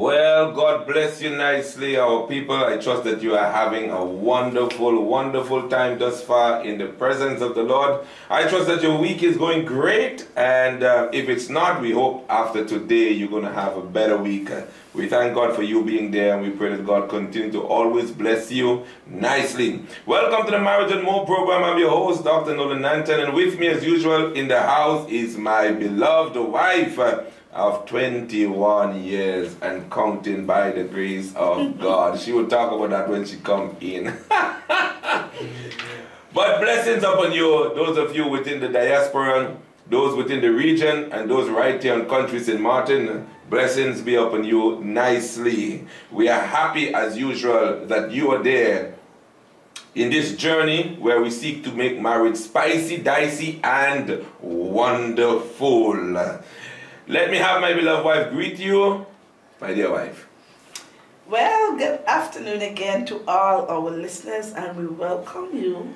Well, God bless you nicely, our people. I trust that you are having a wonderful, wonderful time thus far in the presence of the Lord. I trust that your week is going great, and if it's not, we hope after today you're going to have a better week. We thank God for you being there, and we pray that God continue to always bless you nicely. Welcome to the Marriage and More program. I'm your host, Dr. Nanton, and with me as usual in the house is my beloved wife of 21 years and counting by the grace of God. She will talk about that when she come in. But blessings upon you, those of you within the diaspora, those within the region, and those right here on Country St. Martin. Blessings be upon you nicely. We are happy as usual that you are there in this journey where we seek to make marriage spicy, dicey, and wonderful. Let me have my beloved wife greet you, my dear wife. Well, good afternoon again to all our listeners, and we welcome you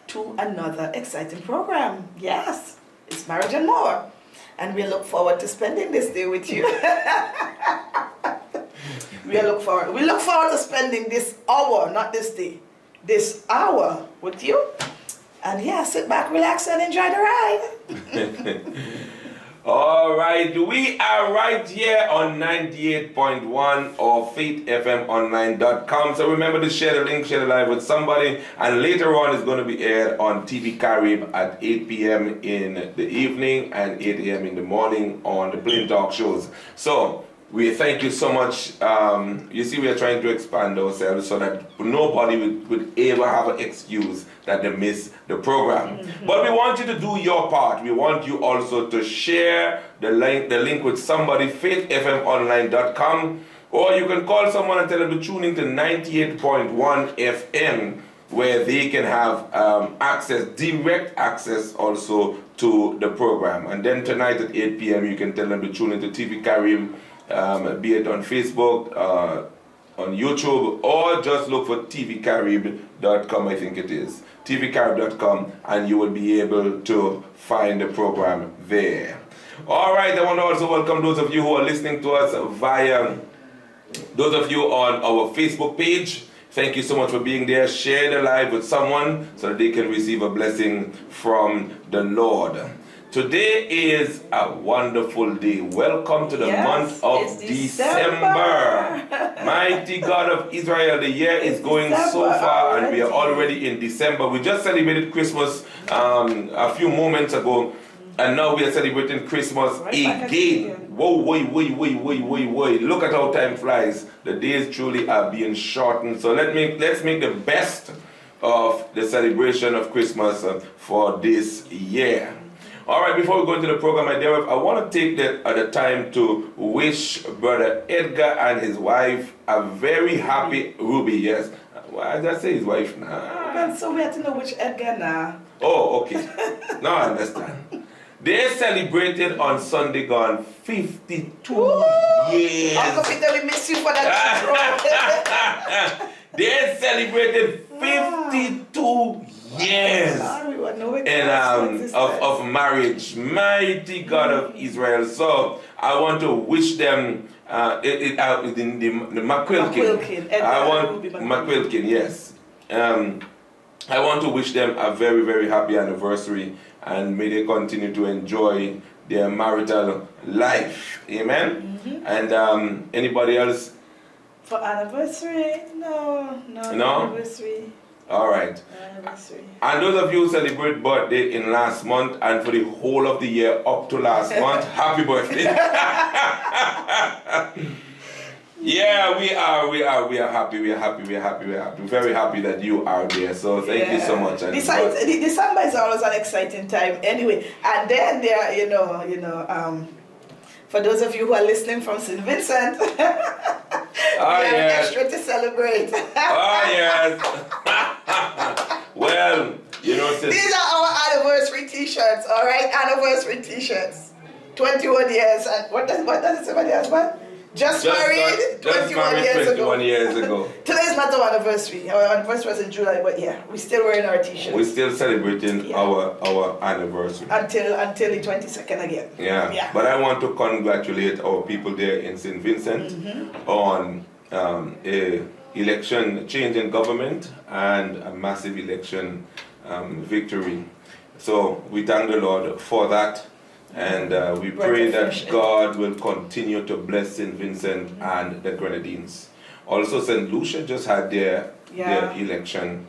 to another exciting program. Yes, it's Marriage and More, and we look forward to spending this day with you. We look forward to spending this hour, not this day, this hour with you. And yeah, sit back, relax, and enjoy the ride. All right, we are right here on 98.1 or faithfmonline.com. So remember to share the link, share the live with somebody. And later on, it's going to be aired on TV Carib at 8 p.m. in the evening and 8 a.m. in the morning on the Plain Talk shows. So we thank you so much. You see, we are trying to expand ourselves so that nobody would ever have an excuse that they miss the program. Mm-hmm. But we want you to do your part. We want you also to share the link with somebody, faithfmonline.com, or you can call someone and tell them to tune into 98.1 FM, where they can have direct access also to the program. And then tonight at 8 p.m. you can tell them to tune into TV Carib, be it on Facebook, on YouTube, or just look for tvcarib.com, I think it is. tvcarib.com, and you will be able to find the program there. All right, I want to also welcome those of you who are listening to us via, those of you on our Facebook page. Thank you so much for being there. Share the live with someone so that they can receive a blessing from the Lord. Today is a wonderful day. Welcome to the month of December. Mighty God of Israel, the year is going so far and we are already in December. We just celebrated Christmas a few moments ago, and now we are celebrating Christmas again. Whoa. Look at how time flies. The days truly are being shortened. So let's make the best of the celebration of Christmas for this year. All right, before we go into the program, my dear wife, I want to take the time to wish Brother Edgar and his wife a very happy Ruby. Yes, why did I say his wife now? So we have to know which Edgar now. Oh, okay. Now I understand. They celebrated on Sunday gone 52 years. Uncle Peter, we miss you for that. They celebrated 52 years of marriage. Mighty God of Israel. So I want to wish them the McQuilkin. I want McQuilkin, yes. I want to wish them a very, very happy anniversary, and may they continue to enjoy their marital life. Amen. Mm-hmm. And anybody else? For anniversary? No anniversary. All right. Anniversary. And those of you who celebrate birthday in last month and for the whole of the year up to last month, happy birthday. Yeah, we are happy. We're very happy that you are there. So thank you so much. And December is always an exciting time anyway. And then there, for those of you who are listening from St. Vincent, we have extra to celebrate. Oh, yes. Well, these are our anniversary t-shirts, all right? Anniversary t-shirts. 21 years. And what does it say about the husband? Just married 21 years ago. Today's not our anniversary. Our anniversary was in July, but yeah, we still wearing our t-shirts. We're still celebrating our anniversary. Until the 22nd again. Yeah. But I want to congratulate our people there in St. Vincent on a election change in government and a massive election victory. So we thank the Lord for that. And we pray that God will continue to bless St. Vincent and the Grenadines. Also, St. Lucia just had their election.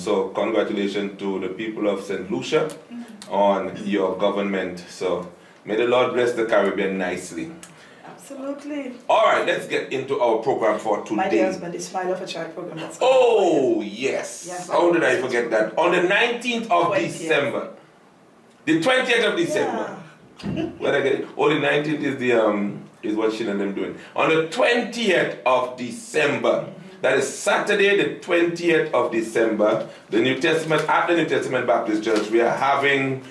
So congratulations to the people of St. Lucia on your government. So may the Lord bless the Caribbean nicely. Absolutely. All right, let's get into our program for today. My dear husband, the Smile of a Child program. That's yes. How did I forget that? On the 19th of December. The 20th of December. When I get it? Oh, the 19th is the is what Shin and them doing. On the 20th of December, that is Saturday, the 20th of December, at the New Testament Baptist Church, we are having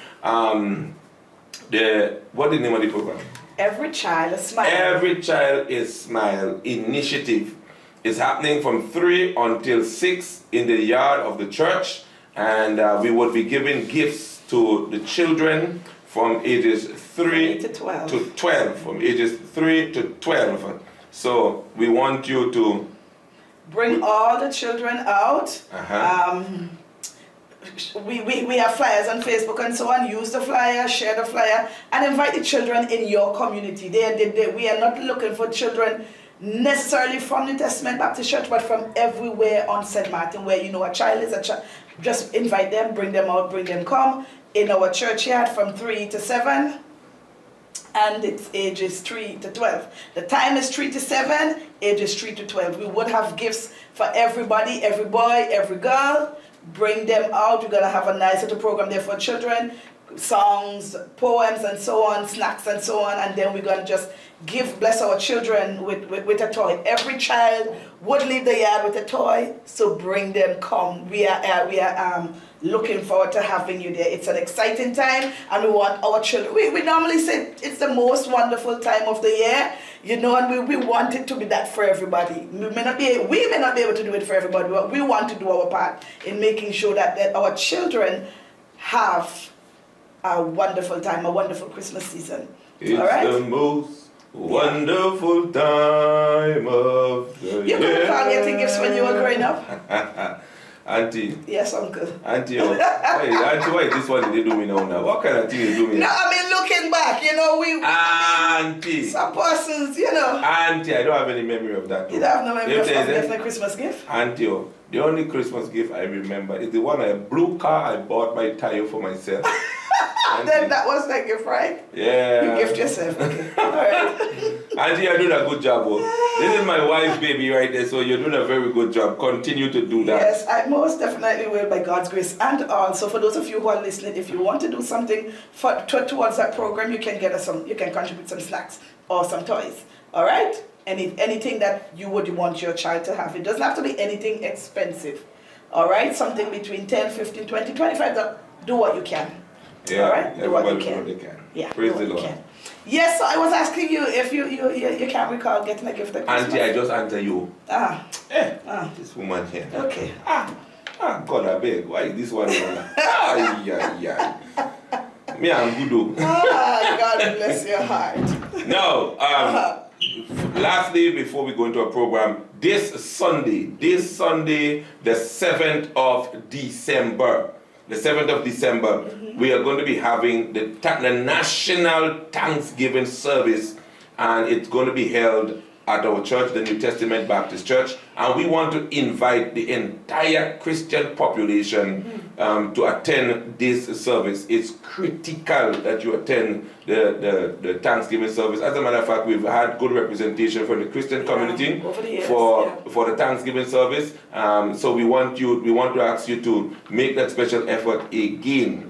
what is the name of the program? Every Child is Smile. Every Child is Smile initiative. It's happening from 3 until 6 in the yard of the church, and we will be giving gifts to the children from ages 3 to 12. From ages 3 to 12. So we want you to bring all the children out. We have flyers on Facebook and so on. Use the flyer, share the flyer, and invite the children in your community. We are not looking for children necessarily from the Testament Baptist Church, but from everywhere on St. Martin, where you know a child is a child. Just invite them, bring them out, bring them come. In our churchyard from 3 to 7, and it's ages 3 to 12. The time is 3 to 7, ages 3 to 12. We would have gifts for everybody, every boy, every girl. Bring them out. We're going to have a nice little program there for children. Songs, poems, and so on, snacks and so on, and then we're going to just bless our children with a toy. Every child would leave the yard with a toy, so bring them, come. We are looking forward to having you there. It's an exciting time, and we want our children. We normally say it's the most wonderful time of the year, you know, and we want it to be that for everybody. We may not be able to do it for everybody, but we want to do our part in making sure that our children have a wonderful time, a wonderful Christmas season. It's the most wonderful time of the year. You could recall getting gifts when you were growing up? Auntie. Yes, uncle. Auntie, why this one did they do me now? What kind of thing you do me now? No, I mean, looking back, you know, Auntie. Some persons, you know. Auntie, I don't have any memory of that. You don't have no memory of getting a Christmas gift? Auntie, the only Christmas gift I remember is the one, a blue car I bought by Tayo for myself. Then that was the gift, right? Yeah. You gift yourself. Okay. All right. Auntie, you're doing a good job. This is my wife's baby right there, so you're doing a very good job. Continue to do that. Yes, I most definitely will, by God's grace. And also, for those of you who are listening, if you want to do something towards that program, you can contribute some snacks or some toys. All right? Anything that you would want your child to have. It doesn't have to be anything expensive. All right? Something between 10, 15, 20, 25. Do what you can. Yeah, all right? Do what you can. Yeah, praise the Lord. Yes, so I was asking you if you can't recall getting a gift at Christmas. Auntie, I just answer you. This woman here. Okay. God, I beg. Why is this one? Yeah. Me, I'm good. God bless your heart. No. Lastly, before we go into our program, this Sunday, the 7th of December. The 7th of December, we are going to be having the National Thanksgiving Service, and it's going to be held at our church, the New Testament Baptist Church, and we want to invite the entire Christian population to attend this service. It's critical that you attend the Thanksgiving service. As a matter of fact, we've had good representation from the Christian community for the Thanksgiving service. So we want to ask you to make that special effort again.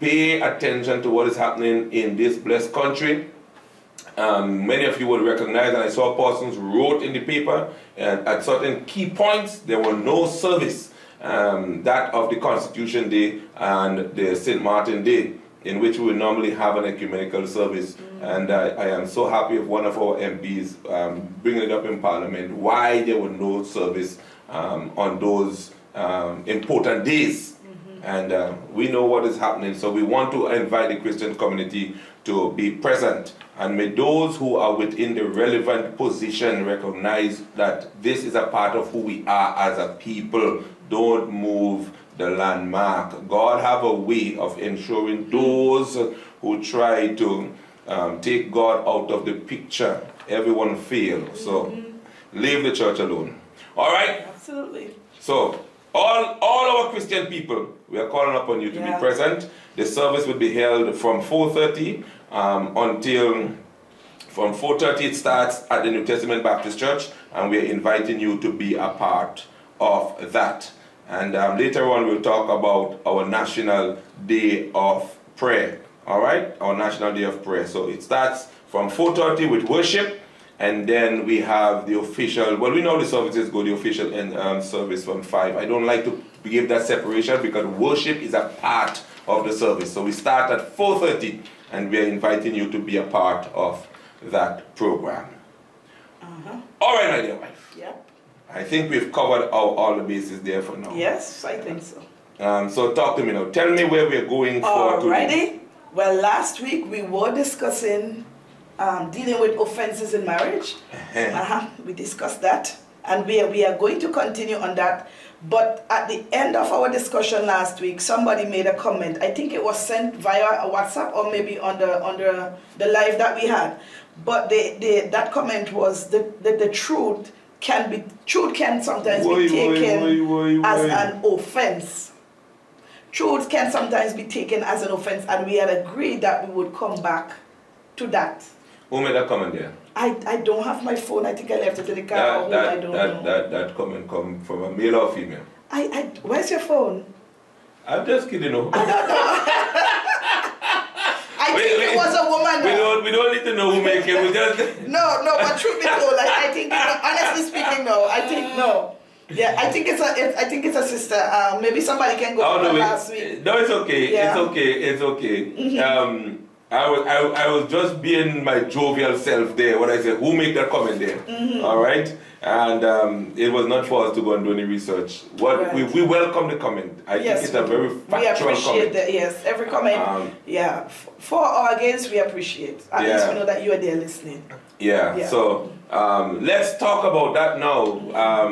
Pay attention to what is happening in this blessed country. Many of you will recognize, and I saw persons wrote in the paper, and at certain key points there were no service, that of the Constitution Day and the St. Martin Day, in which we would normally have an ecumenical service And I am so happy of one of our MPs bringing it up in Parliament, why there was no service on those important days. And we know what is happening, so we want to invite the Christian community to be present. And may those who are within the relevant position recognize that this is a part of who we are as a people. Don't move the landmark. God have a way of ensuring those who try to take God out of the picture, everyone fails. So leave the church alone. All right? Absolutely. So all our Christian people, we are calling upon you to be present. The service will be held from 4:30 until from 4:30 it starts at the New Testament Baptist Church, and we are inviting you to be a part of that. And later on we'll talk about our National Day of Prayer. All right, our National Day of Prayer. So it starts from 4:30 with worship, and then we have the official, well, we know the services go the official service from 5. I don't like to give that separation because worship is a part of the service. So we start at 4:30, and we are inviting you to be a part of that program. All right, my dear wife. Yep. I think we've covered all the bases there for now. Yes, I think so. So talk to me now. Tell me where we're going for today. Alrighty. Well, last week we were discussing dealing with offenses in marriage. We discussed that, and we are going to continue on that. But at the end of our discussion last week, somebody made a comment. I think it was sent via a WhatsApp or maybe on the live that we had. But that comment was that the truth can sometimes be taken as an offense. Truth can sometimes be taken as an offense, and we had agreed that we would come back to that. Who made that comment there? I don't have my phone. I think I left it in the car. I don't know. That comment come from a male or female? Where's your phone? I'm just kidding. No. I don't know. I think it was a woman. We don't need to know who make it. We just No, but truth be told, I think honestly speaking, no. I think no. Yeah, I think it's a sister. Maybe somebody can go over last week. No, it's okay. Yeah. It's okay. I was just being my jovial self there when I said, who made that comment there? All right? And it was not for us to go and do any research. We welcome the comment. I think it's a very factual comment. We appreciate that, yes. Every comment, for or against, we appreciate. At least we know that you are there listening. Yeah. So let's talk about that now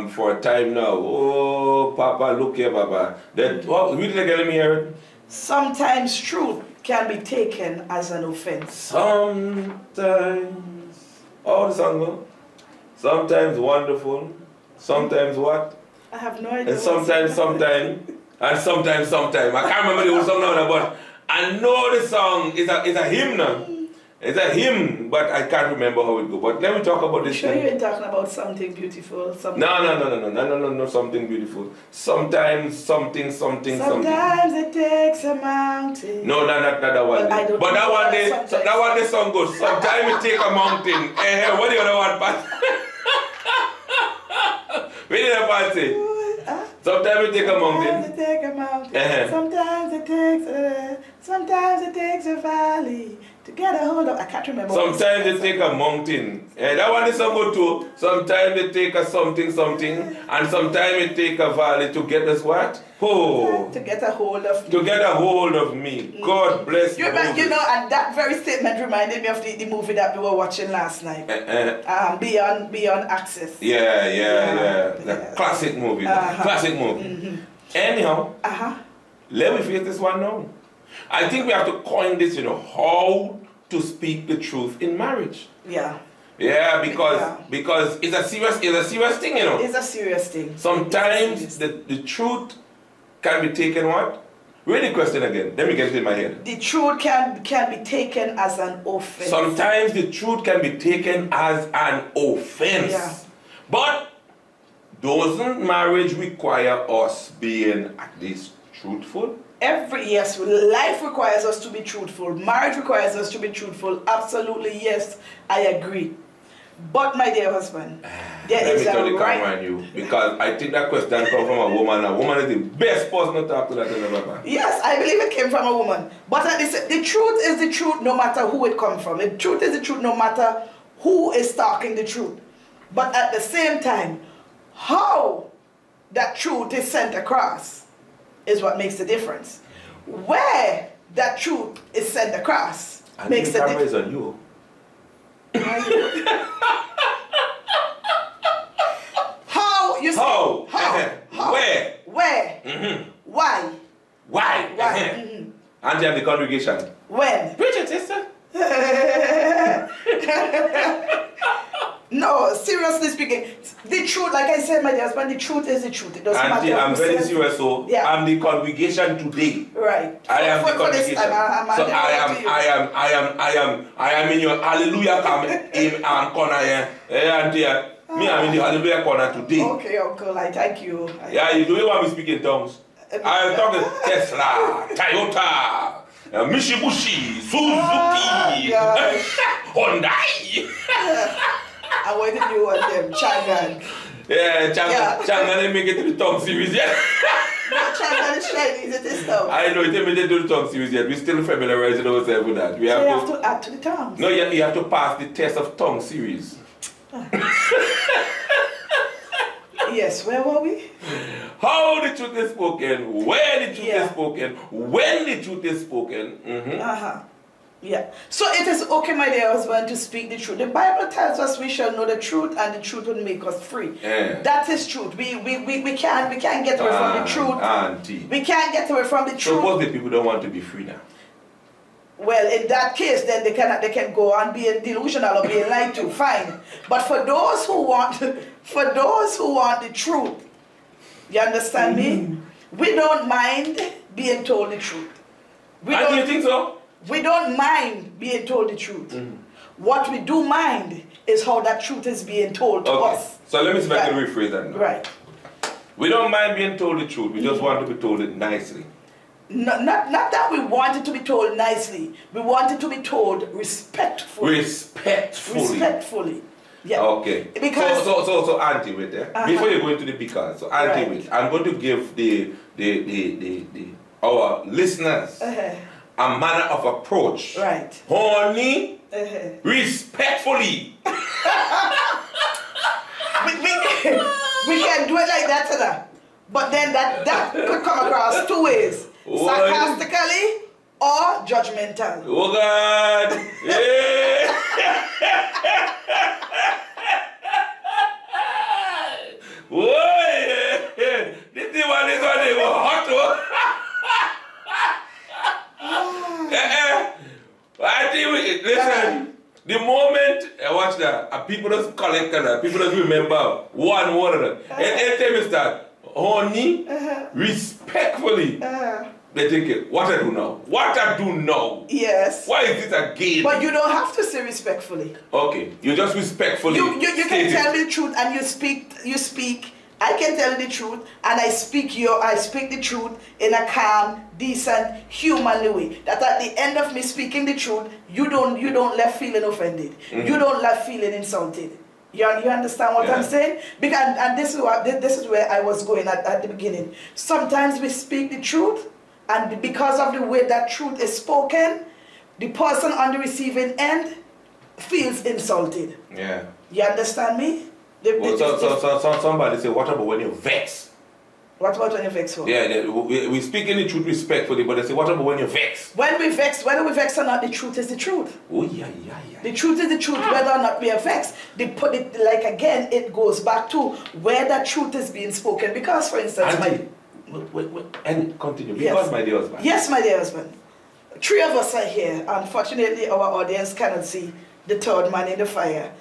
for a time now. Oh, Papa, look here, Papa. Read it again, let me hear it. Sometimes truth can be taken as an offense. Sometimes, the song go? Sometimes wonderful, sometimes what? I have no idea. And sometimes, and sometimes. I can't remember the whole song now, but I know the song is a hymn now. It's a hymn, but I can't remember how it goes. But let me talk about this. Sure, you're talking about something beautiful. No, something beautiful. Sometimes something. Sometimes it takes a mountain. No, not that one. But that one the song goes. Sometimes it takes a mountain. What do you know what part? What did that part say? Sometimes it takes a mountain. Sometimes it takes a valley to get a hold of. I can't remember. Sometimes they take a mountain. That one is so good too. Sometimes they take a something, and sometimes it take a valley to get us what? Oh. To get a hold of me. To get a hold of me. God bless you. And that very statement reminded me of the movie that we were watching last night. Beyond Access. Yeah. The classic movie. Classic movie. Anyhow, let me face this one now. I think we have to coin this, how to speak the truth in marriage. Yeah. Yeah, because it's a serious thing, It's a serious thing. Sometimes the truth can be taken what? Read the question again. Let me get it in my head. The truth can be taken as an offense. Sometimes the truth can be taken as an offense. Yeah. But doesn't marriage require us being at least truthful? Life requires us to be truthful. Marriage requires us to be truthful. Absolutely, yes, I agree. But my dear husband, there Let is me turn a the right. camera on you, because I think that question comes from a woman. A woman is the best person to talk to that in ever. Yes, I believe it came from a woman. But the truth is the truth no matter who it comes from. The truth is the truth no matter who is talking the truth. But at the same time, how that truth is sent across is what makes the difference. Where that truth is sent across makes the difference. On you. How you say? How? How? Where? Where? Mm-hmm. Why? Why? Mm-hmm. And of the congregation. When? Preach it, sister. No, seriously speaking, the truth, like I said, my dear husband, the truth is the truth. It doesn't matter. Auntie, I'm who very says it. serious. So Yeah. I'm the congregation today. Right. I am the For this congregation. time, I'm So handing over to you. I am in your hallelujah corner here. Auntie, me, I'm in the hallelujah corner today. Okay, uncle, I thank you. Yeah, you do you want me to speak in tongues? I am talking Tesla, Toyota, Mitsubishi, Suzuki, Hyundai. I waited you on them, Changan. Yeah, Changan didn't make it to the tongue series yet. No, Changan is Chinese, it is now. I know, it didn't make it to the tongue series yet. We're still familiarizing ourselves with that. So you have to add to the tongues. No, you have to pass the test of tongue series. Yes, where were we? How the truth is spoken, where the truth Yeah. is spoken, when the truth is spoken. Uh-huh. Yeah. So it is okay, my dear husband, to speak the truth. The Bible tells us we shall know the truth, and the truth will make us free. Yeah. That is truth. We can't get away from the truth. Auntie. We can't get away from the truth. Suppose the people don't want to be free now. Well, in that case, then they can go on being delusional or being lied to. Fine. But for those who want the truth, you understand me? We don't mind being told the truth. Do you think so? We don't mind being told the truth. What we do mind is how that truth is being told to us. So let me see if I can rephrase that now. Right. We don't mind being told the truth. We just want to be told it nicely. Not that we want it to be told nicely. We want it to be told respectfully. Respectfully. Yeah. Okay. Because so Auntie, wait there. Before you go into the because, so Auntie, Right. wait. I'm going to give our listeners a manner of approach. Right. Honey, respectfully. we can do it like that, sir. But then that could come across two ways. Sarcastically or judgmental. Oh God! Yeah. Whoa! Yeah. This one is hot. I think listen. The moment watch that, people just collect that, people just remember one word. And anytime you start, honey, respectfully. They think, what I do now? What I do now? Yes. Why is this again? But you don't have to say respectfully. Okay, you just respectfully. You can tell me the truth and you speak. I can tell you the truth and I speak the truth in a calm, decent, humanly way. That at the end of me speaking the truth, you don't left feeling offended. You don't left feeling insulted. You understand what I'm saying? Because and this is where I was going at the beginning. Sometimes we speak the truth, and because of the way that truth is spoken, the person on the receiving end feels insulted. Yeah. You understand me? So somebody say, what about when you're vexed? What about when you're vexed for? Yeah, we speak in the truth respectfully, but they say, what about when you're vexed? When we vex, whether we vex or not, the truth is the truth. Oh, yeah. The truth is the truth, whether or not we are vexed. They put it, like again, it goes back to where that truth is being spoken. Because, for instance, wait, and continue. Yes. Because my dear husband. Yes, my dear husband. Three of us are here. Unfortunately, our audience cannot see the third man in the fire.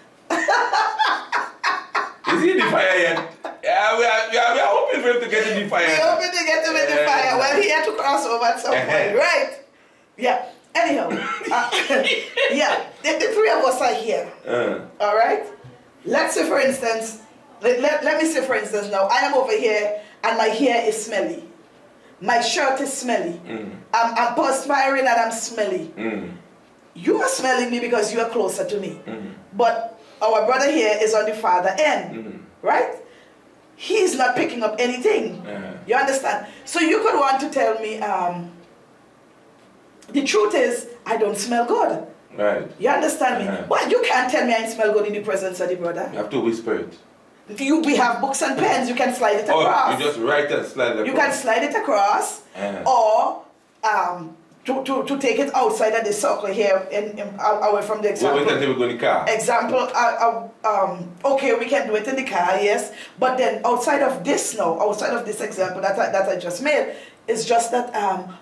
Is he in the fire yet? Yeah, we are hoping for him to get in the fire. We're hoping to get him in the fire. Well, he had to cross over at some point, right? Yeah. Anyhow, yeah, the three of us are here. All right? Let's say, for instance, let me say, for instance, now, I am over here and my hair is smelly. My shirt is smelly. I'm perspiring and I'm smelly. You are smelling me because you are closer to me. But our brother here is on the father end, right? He's not picking up anything. You understand? So you could want to tell me, the truth is, I don't smell good. Right. You understand me? Well, you can't tell me I smell good in the presence of the brother. You have to whisper it. We have books and pens, you can slide it across. You just write and slide it across. You can slide it across, or to take it outside of the circle here, away from the example. We can do it in the car. Example, okay, we can do it in the car, yes, but then outside of this now, outside of this example that I just made, it's just that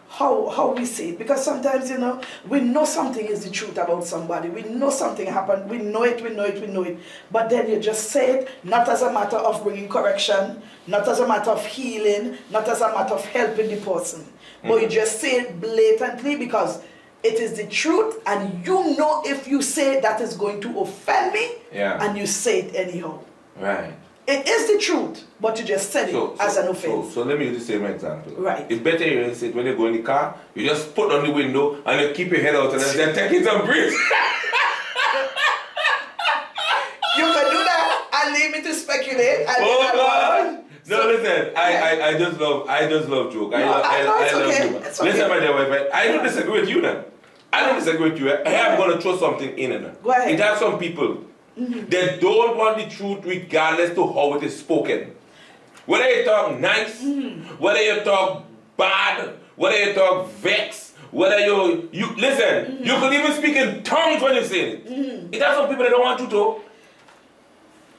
how we see it. Because sometimes, you know, we know something is the truth about somebody. We know something happened. We know it. But then you just say it, not as a matter of bringing correction, not as a matter of healing, not as a matter of helping the person. But you just say it blatantly because it is the truth, and you know if you say it, that is going to offend me, and you say it anyhow. Right. It is the truth, but you just said it as an offense. So let me use the same example. Right. It's better you say it when you go in the car, you just put on the window and you keep your head out and then taking some breeze. You can do that and leave me to speculate. No, listen. I just love joke. I love humor. It's okay. Listen, my dear wife. I don't disagree with you now. I don't disagree with you. I am going to throw something in it. Go ahead. It has some people. They don't want the truth regardless to how it is spoken. Whether you talk nice, whether you talk bad, whether you talk vex, whether you listen, you can even speak in tongues when you say it. It has some people that don't want you to.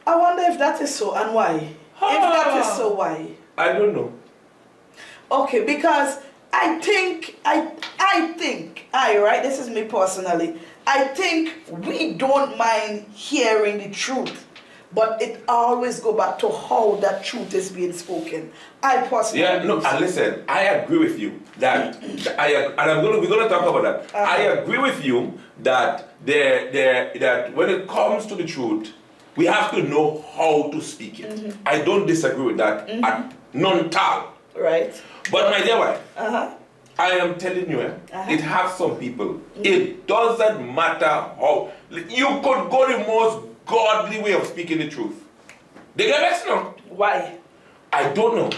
I wonder if that is so and why. If that is so, why? I don't know. Okay, because I think, right, this is me personally, I think we don't mind hearing the truth, but it always go back to how that truth is being spoken. I personally and listen, I agree with you that we're gonna talk about that. I agree with you that that when it comes to the truth, we have to know how to speak it. I don't disagree with that at Nanton Talk. Right. But my dear wife, I am telling you, it has some people. It doesn't matter how. You could go the most godly way of speaking the truth. They get vexed now. Why? I don't know.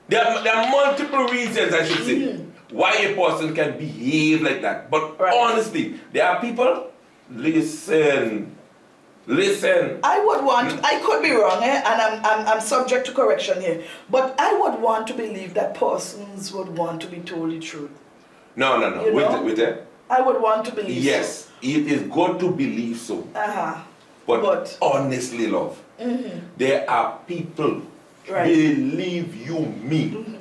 There are multiple reasons, I should say, why a person can behave like that. But honestly, there are people, listen. I could be wrong, and I'm subject to correction here, but I would want to believe that persons would want to be told the truth. No. With it? I would want to believe yes, it is good to believe so. But honestly, love, there are people, believe you me.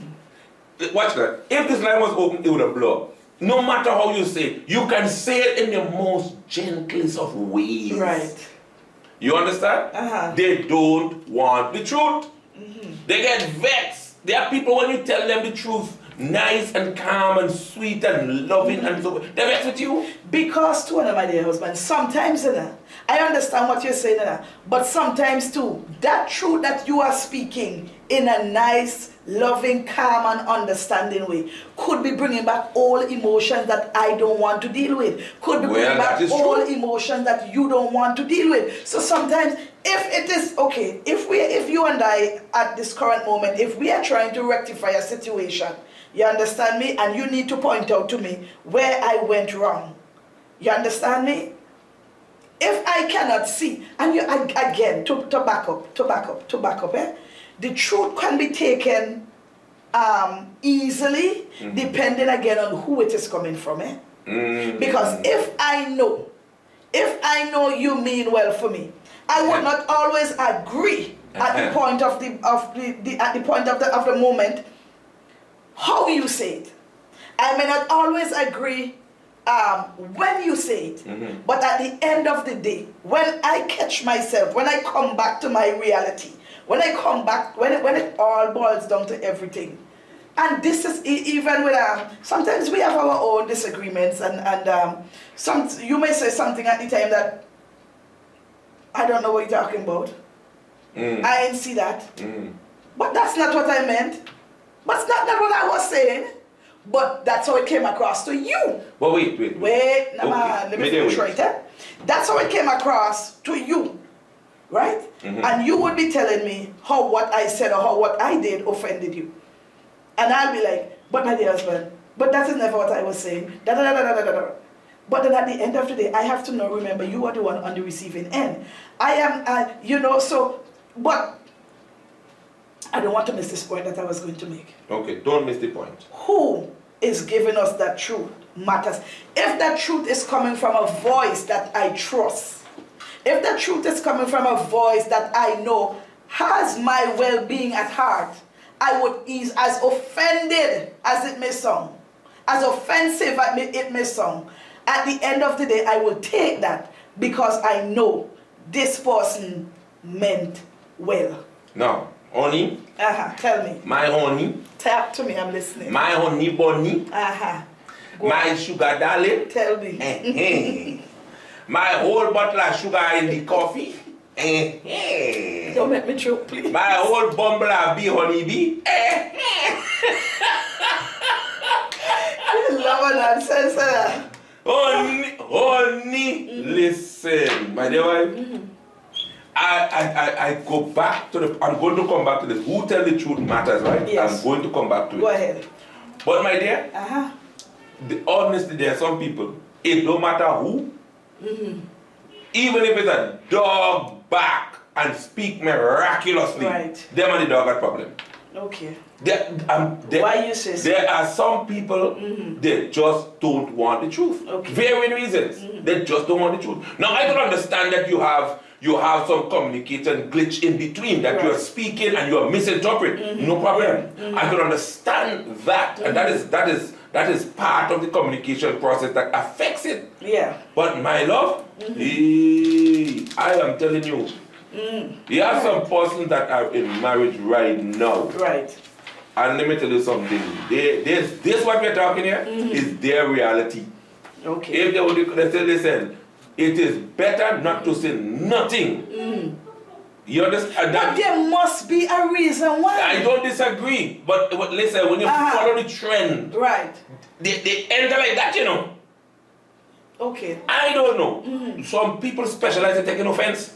Watch that. If this line was open, it would have blown. No matter how you say it, you can say it in the most gentlest of ways. Right. You understand? They don't want the truth. They get vexed. There are people, when you tell them the truth, nice and calm and sweet and loving and so, they're vexed with you. Because to one of my dear husband, sometimes, I understand what you're saying, but sometimes too, that truth that you are speaking in a nice, loving, calm and understanding way could be bringing back all emotions that I don't want to deal with. Could be bringing back all emotions that you don't want to deal with. So sometimes, if it is, okay, if you and I, at this current moment, if we are trying to rectify a situation, you understand me, and you need to point out to me where I went wrong. You understand me? If I cannot see, and again, to back up, the truth can be taken easily, depending again on who it is coming from, Because if I know you mean well for me, I would not always agree at the point of the moment how you say it. I may not always agree when you say it, but at the end of the day, when I catch myself, when I come back to my reality, when I come back, when it all boils down to everything, and this is even with sometimes we have our own disagreements, and you may say something at the time that I don't know what you're talking about. I didn't see that, but that's not what I meant. But that's not what I was saying. But that's how it came across to you. But wait. Let me finish right there. That's how it came across to you. right? And you would be telling me how what I said or how what I did offended you. And I'll be like, but my dear husband, but that is never what I was saying. Da, da, da, da, da, da, da. But then at the end of the day, I have to now remember you are the one on the receiving end. But I don't want to miss this point that I was going to make. Okay, don't miss the point. Who is giving us that truth matters. If that truth is coming from a voice that I trust, if the truth is coming from a voice that I know has my well-being at heart, I would ease, as offended as it may sound, as offensive as it may sound, at the end of the day, I will take that because I know this person meant well. Now, honey. Tell me. My honey. Talk to me, I'm listening. My honey bunny. My sugar darling. Tell me. My whole bottle of sugar in the coffee. Don't make me choke, please. My whole bumble of bee honey bee. You love a nonsense. Honey, listen, my dear wife. I go back to I'm going to come back to this. Who tell the truth matters, right? Yes. I'm going to come back to it. Go ahead. But my dear, honestly, there are some people, it don't matter who, even if it's a dog bark and speak miraculously, right, them and the dog got problem. Okay. Why you say so? There are some people, they just don't want the truth. Okay. Varying reasons. They just don't want the truth. Now, I can understand that you have some communication glitch in between, that you are speaking and you are misinterpreting. No problem. I can understand that, and that is part of the communication process that affects it. Yeah. But my love, I am telling you, you have some persons that are in marriage right now. Right. And let me tell you something. This what we're talking here is their reality. Okay. If they would say, listen, it is better not to say nothing. You understand? But there must be a reason why. I don't disagree. But listen, when you follow the trend, right, they enter like that, you know. Okay. I don't know. Some people specialize in taking offense.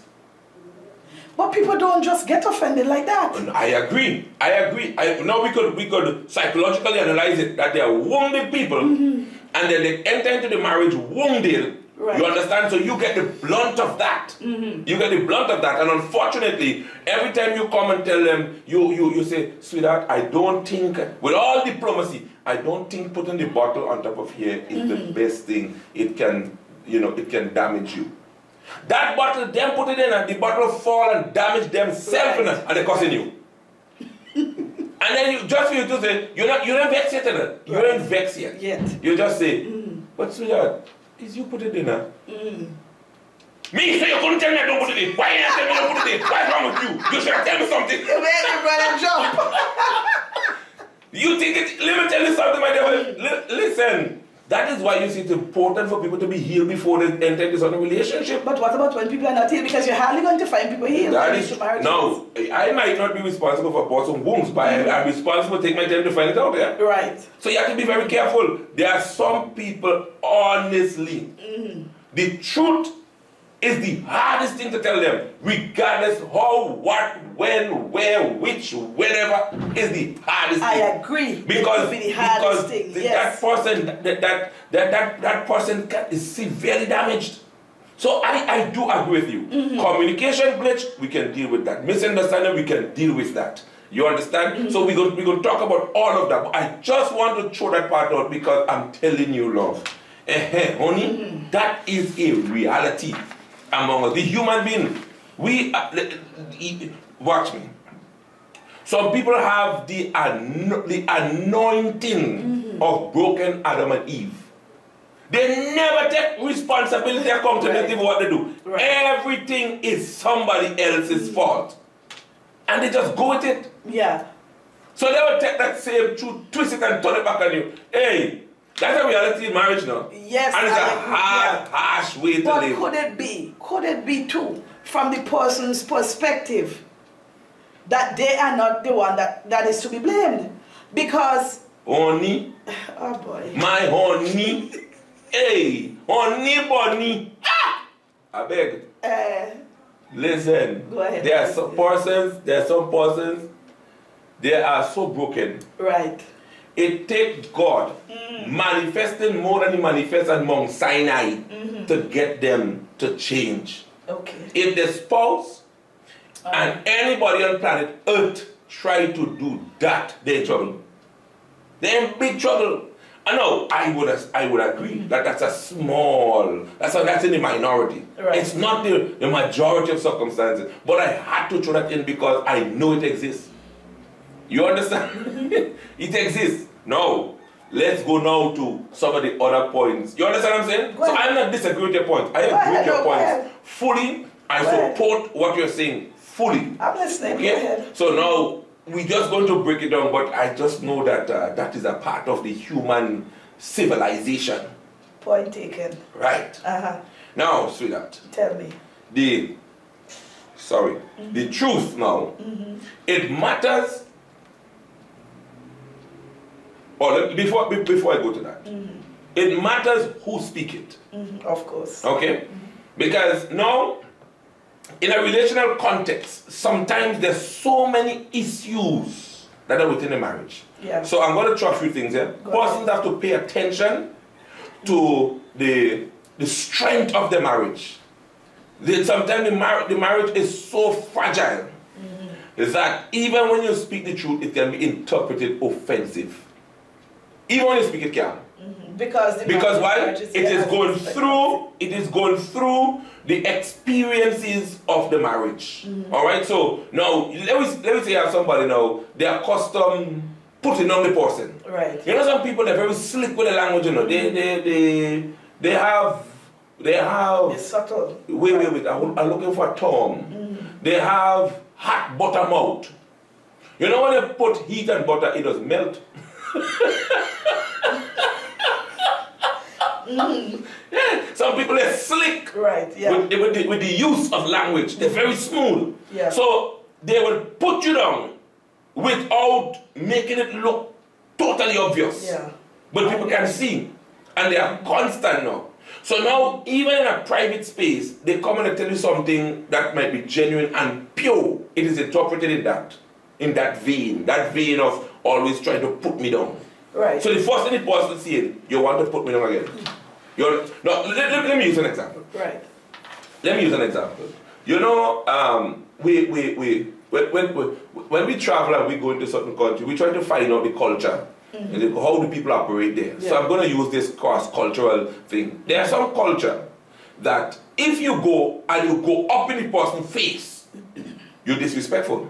But people don't just get offended like that. I agree. Now we could psychologically analyze it, that they are wounded people, and then they enter into the marriage wounded. Right. You understand? So you get the blunt of that. You get the blunt of that. And unfortunately, every time you come and tell them, you say, sweetheart, I don't think, with all diplomacy, I don't think putting the bottle on top of here is the best thing. It can, it can damage you. That bottle, them put it in and the bottle fall and damage themselves, right, and they're causing you. And then just for you to say, you're not vexed yet, you ain't vexed yet. You just say, but sweetheart, is you put it in her? Me, so you couldn't tell me I don't put it in. Why you not tell me I don't put it in? What's wrong with you? You should have tell me something. You made me brother jump. You think it, let me tell you something, my dear. Listen, that is why you see it's important for people to be healed before they enter this other relationship. But what about when people are not healed? Because you're hardly going to find people healed. That is, no, I might not be responsible for person's wounds, but I'm responsible to take my time to find it out, yeah? Right. So you have to be very careful. There are some people, honestly, the truth is the hardest thing to tell them, regardless how, what, when, where, which, whenever, is the hardest thing. I agree. Because, it the hardest thing. Yes. that person is severely damaged. So I do agree with you. Communication glitch, we can deal with that. Misunderstanding, we can deal with that. You understand? So we're going to talk about all of that. But I just want to throw that part out because I'm telling you, love. Honey, that is a reality among us. The human being, watch me. Some people have the anointing of broken Adam and Eve. They never take responsibility, accountability for what they do. Right. Everything is somebody else's fault. And they just go with it. Yeah. So they will take that same truth, twist it and turn it back on you. Hey, that's a reality in marriage now. Yes. And it's a hard, harsh way to live. But could it be too, from the person's perspective, that they are not the one that is to be blamed? Because... Honey. Oh boy. My honey. Hey, honey bunny. I beg. Listen. Go ahead. There are some persons, they are so broken. Right. It takes God manifesting more than he manifests at Mount Sinai to get them to change. Okay. If the spouse and anybody on planet Earth try to do that, they're in trouble. They're in big trouble. I know, I would agree that that's in the minority. Right. It's not the majority of circumstances. But I had to throw that in because I know it exists. You understand? It exists. Now, let's go now to some of the other points. You understand what I'm saying? So I'm not disagreeing with your point. I agree with your points fully. I support what you're saying fully. I'm listening. Okay? Go ahead. So now, we're just going to break it down, but I just know that that is a part of the human civilization. Point taken. Right. Now, sweetheart. Tell me. The truth now, it matters. Before I go to that, it matters who speak it. Of course. Okay? Because now, in a relational context, sometimes there's so many issues that are within a marriage. Yeah. So I'm going to throw a few things here. Persons have to pay attention to the strength of the marriage. Sometimes the marriage is so fragile that even when you speak the truth, it can be interpreted offensive. Even when you speak it can. Because why? It is going through the experiences of the marriage. All right. So now let me say you have somebody now. They are accustomed putting on the person. Right. You know, some people they're very slick with the language. You know, they have. It's subtle. Wait. I'm looking for a term. They have hot butter mouth. You know when they put heat and butter, it does melt. Yeah, some people are slick, right? Yeah, with the use of language. They're very smooth. Yeah. So they will put you down without making it look totally obvious. Yeah. But people can see, and they are constant now. So now, even in a private space, they come and tell you something that might be genuine and pure. It is interpreted in that vein of always trying to put me down. Right. So the first thing the person is saying, you want to put me down again. Let me use an example. Right. Let me use an example. You know, when we travel and we go into certain country, we try to find out the culture. And how do people operate there? Yeah. So I'm going to use this cross-cultural thing. There are some culture that if you go and you go up in the person's face, you're disrespectful.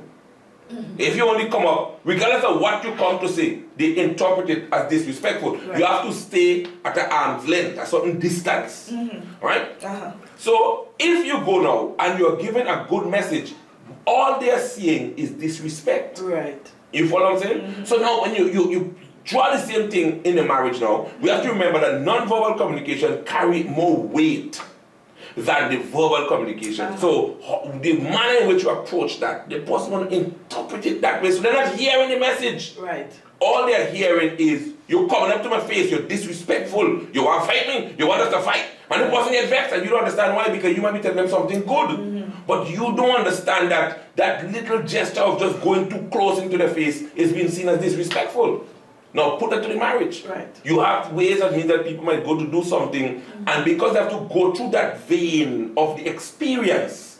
If you only come up, regardless of what you come to say, they interpret it as disrespectful. Right. You have to stay at an arm's length, a certain distance. Right? So if you go now and you're given a good message, all they're seeing is disrespect. Right. You follow what I'm saying? So now when you draw the same thing in a marriage now, we have to remember that non-verbal communication carry more weight than the verbal communication. So the manner in which you approach that, the person will interpret it that way. So they're not hearing the message. Right. All they're hearing is, you're coming up to my face, you're disrespectful, you want to fight me, you want us to fight. And the person gets vexed and you don't understand why, because you might be telling them something good. But you don't understand that that little gesture of just going too close into the face is being seen as disrespectful. Now put that to the marriage. Right. You have ways and means that people might go to do something, and because they have to go through that vein of the experiences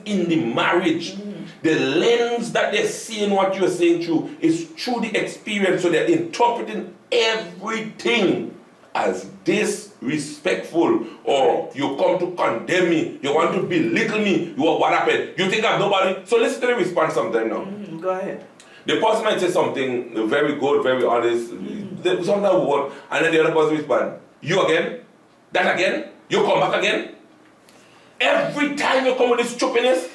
in the marriage, the lens that they're seeing what you're saying through is through the experience, so they're interpreting everything as disrespectful, or you come to condemn me, you want to belittle me, what happened? You think I'm nobody? So listen to the response sometime now. Go ahead. The person might say something very good, very honest, sometimes word, and then the other person respond, you again? That again? You come back again? Every time you come with this stupidness,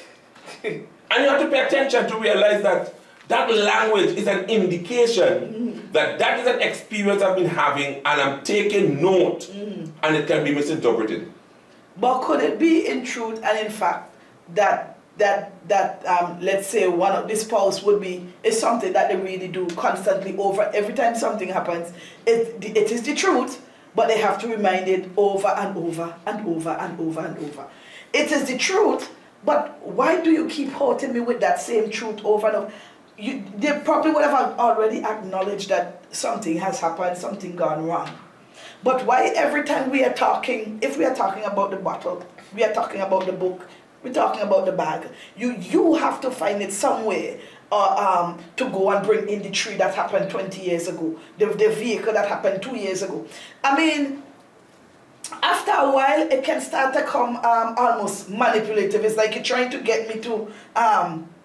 and you have to pay attention to realize that that language is an indication that that is an experience I've been having, and I'm taking note, and it can be misinterpreted. But could it be in truth and in fact that let's say one of the spouse is something that they really do constantly over every time something happens? It is the truth, but they have to remind it over and over and over and over and over. It is the truth, but why do you keep hurting me with that same truth over and over? They probably would have already acknowledged that something has happened, something gone wrong. But why every time we are talking, if we are talking about the bottle, we are talking about the book, we're talking about the bag, you have to find it somewhere to go and bring in the tree that happened 20 years ago, the vehicle that happened 2 years ago. I mean, after a while, it can start to come almost manipulative. It's like you're trying to get me to,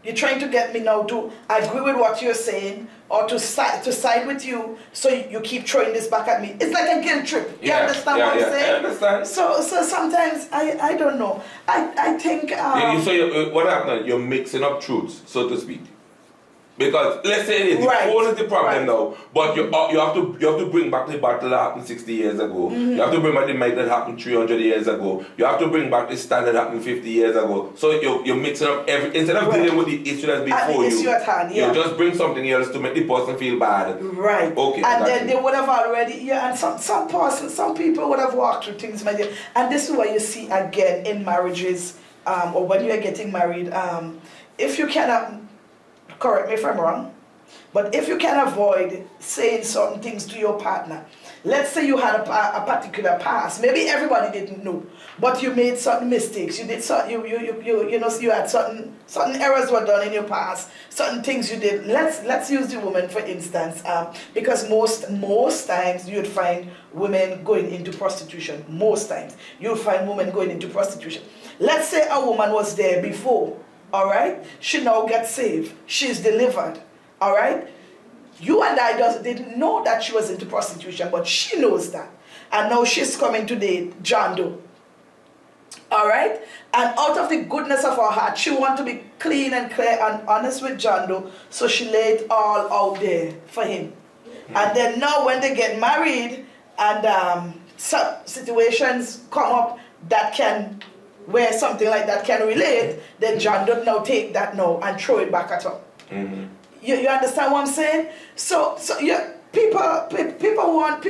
you're trying to get me now to agree with what you're saying or to side with you, so you keep throwing this back at me. It's like a guilt trip. You understand what I'm saying? I understand. So sometimes I don't know. I think. So what happened? You're mixing up truths, so to speak. Because let's say the phone is the problem now, but you have to bring back the battle that happened 60 years ago. Mm-hmm. You have to bring back the mic that happened 300 years ago. You have to bring back the stand that happened 50 years ago. So you're mixing up instead of dealing with the issue that's before you. Issue at hand, you just bring something else to make the person feel bad. Right. Okay. And then they would have already and some people would have walked through things, my dear. And this is what you see again in marriages, or when you are getting married. If you cannot, correct me if I'm wrong, but if you can avoid saying certain things to your partner, let's say you had a particular past, maybe everybody didn't know, but you made certain mistakes, you did certain, you had certain errors were done in your past, certain things you did. Let's use the woman for instance, because most times you'd find women going into prostitution. Most times you'll find women going into prostitution. Let's say a woman was there before. All right, she now gets saved. She's delivered. All right, you and I didn't know that she was into prostitution, but she knows that, and now she's coming to date John Doe. All right, and out of the goodness of her heart, she wants to be clean and clear and honest with John Doe, so she laid all out there for him. And then now, when they get married, and some situations come up that can, where something like that can relate, then John does now take that now and throw it back at her. Mm-hmm. You understand what I'm saying? So yeah, people want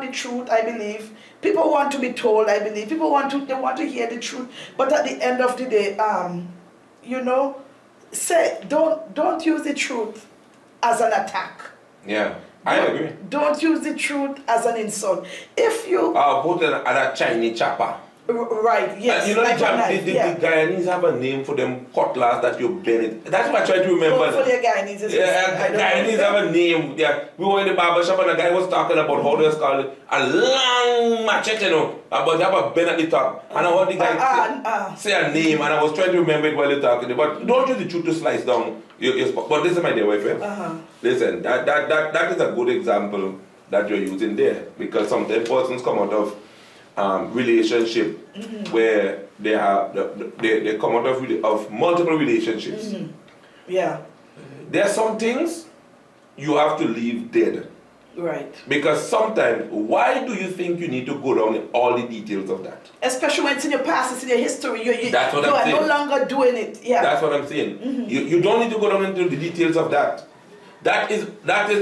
the truth, I believe. People want to be told, I believe. They want to hear the truth. But at the end of the day, say don't use the truth as an attack. Yeah. I agree. Don't use the truth as an insult. If you put it at a Chinese chopper. Right, yes. You know, the Guyanese have a name for them cutlass that you bend it. That's what I try to remember. For the Guyanese. Guyanese have a name. Yeah, we were in the barber shop and a guy was talking about how they call it a long machete, but they have a bend at the top. And I heard the guy say a name, and I was trying to remember it while you're talking. But don't use the truth to slice down your spot. But listen, my dear wife, listen, that is a good example that you're using there, because sometimes persons come out of relationship where they come out of multiple relationships. Mm-hmm. Yeah. There are some things you have to leave dead. Right. Because sometimes, why do you think you need to go down in all the details of that? Especially when it's in your past, it's in your history. That's what I'm saying. You are no longer doing it. Yeah. That's what I'm saying. Mm-hmm. You don't need to go down into the details of that. That is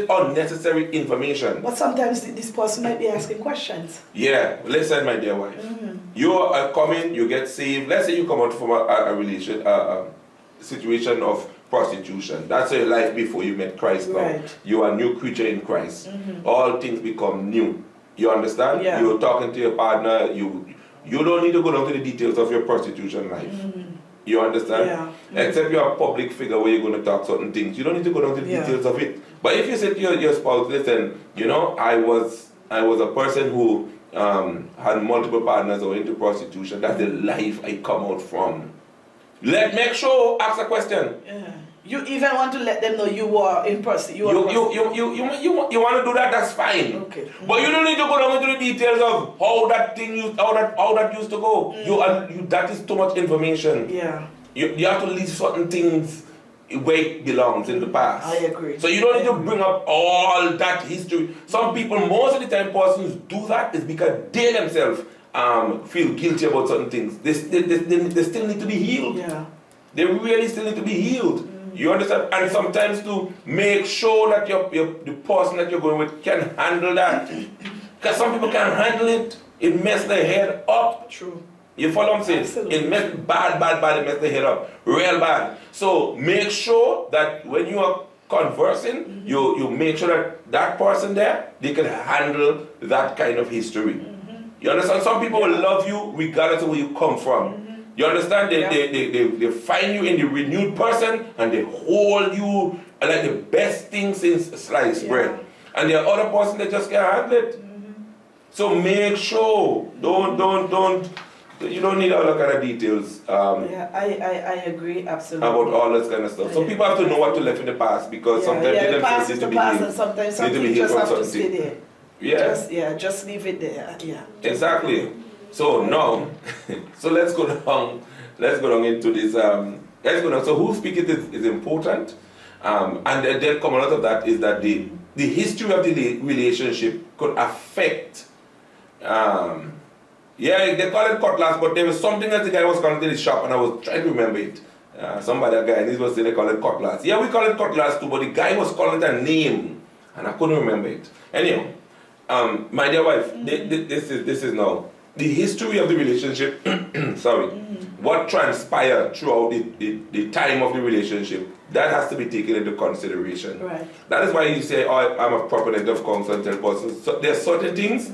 unnecessary information. But sometimes this person might be asking questions. Yeah, listen, my dear wife. Mm-hmm. You are coming, you get saved. Let's say you come out from a situation of prostitution. That's your life before you met Christ now. Right. You are a new creature in Christ. Mm-hmm. All things become new. You understand? Yeah. You're talking to your partner. You don't need to go down to the details of your prostitution life. Mm-hmm. You understand? Yeah. Except you're a public figure where you're going to talk certain things. You don't need to go down to the details of it. But if you say to your spouse, listen, I was a person who had multiple partners or into prostitution. That's the life I come out from. Make sure, ask a question. Yeah. You even want to let them know you were in prostitution. You want to do that, that's fine. Okay. But you don't need to go down into the details of how that used to go. That is too much information. Yeah. You have to leave certain things where it belongs in the past. I agree. So you don't need to bring up all that history. Some people, most of the time, persons do that is because they themselves feel guilty about certain things. They still need to be healed. Yeah. They really still need to be healed. You understand? And sometimes to make sure that the person that you're going with can handle that. Because some people can't handle it. It messes their head up. True. You follow what I'm saying? Absolutely. It messes bad, it messes the head up. Real bad. So make sure that when you are conversing, you make sure that that person there, they can handle that kind of history. You understand? Some people will love you regardless of where you come from. You understand? They find you in the renewed person and they hold you like the best thing since sliced bread. And the other person, they just can't handle it. So make sure, don't, you don't need all that kind of details. I agree, absolutely. About all this kind of stuff. So people have to know what to left in the past, because sometimes they the past need is to the be past, healed. and sometimes Need to be something healed just from have to something. stay there. Just leave it there. Exactly. So now, so let's go down. Let's go down into this. Let's go down. So who speaking is important, and then come out of that is that the history of the relationship could affect. They call it cutlass, but there was something that the guy was calling in his shop, and I was trying to remember it. Somebody, a guy, and he was saying they call it cutlass. Yeah, we call it cutlass too, but the guy was calling it a name, and I couldn't remember it. Anyhow, my dear wife, this is now the history of the relationship. Sorry, what transpired throughout the time of the relationship, that has to be taken into consideration. Right. That is why you say, oh, I'm a proponent of counsel and tell persons. So there are certain things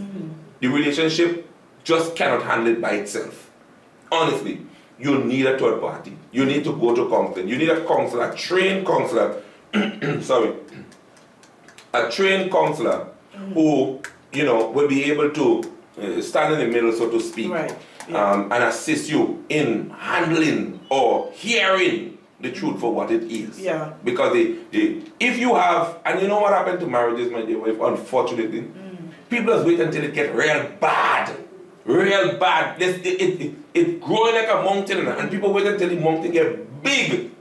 the relationship just cannot handle it by itself. Honestly, you need a third party. You need to go to counseling. You need a counselor, a trained counselor. Sorry, a trained counselor who will be able to stand in the middle, so to speak, right. And assist you in handling or hearing the truth for what it is. Yeah. Because if you have, and you know what happened to marriages, my dear wife, unfortunately, people just wait until it gets real bad. Real bad. It's growing like a mountain, and people wait until the mountain gets big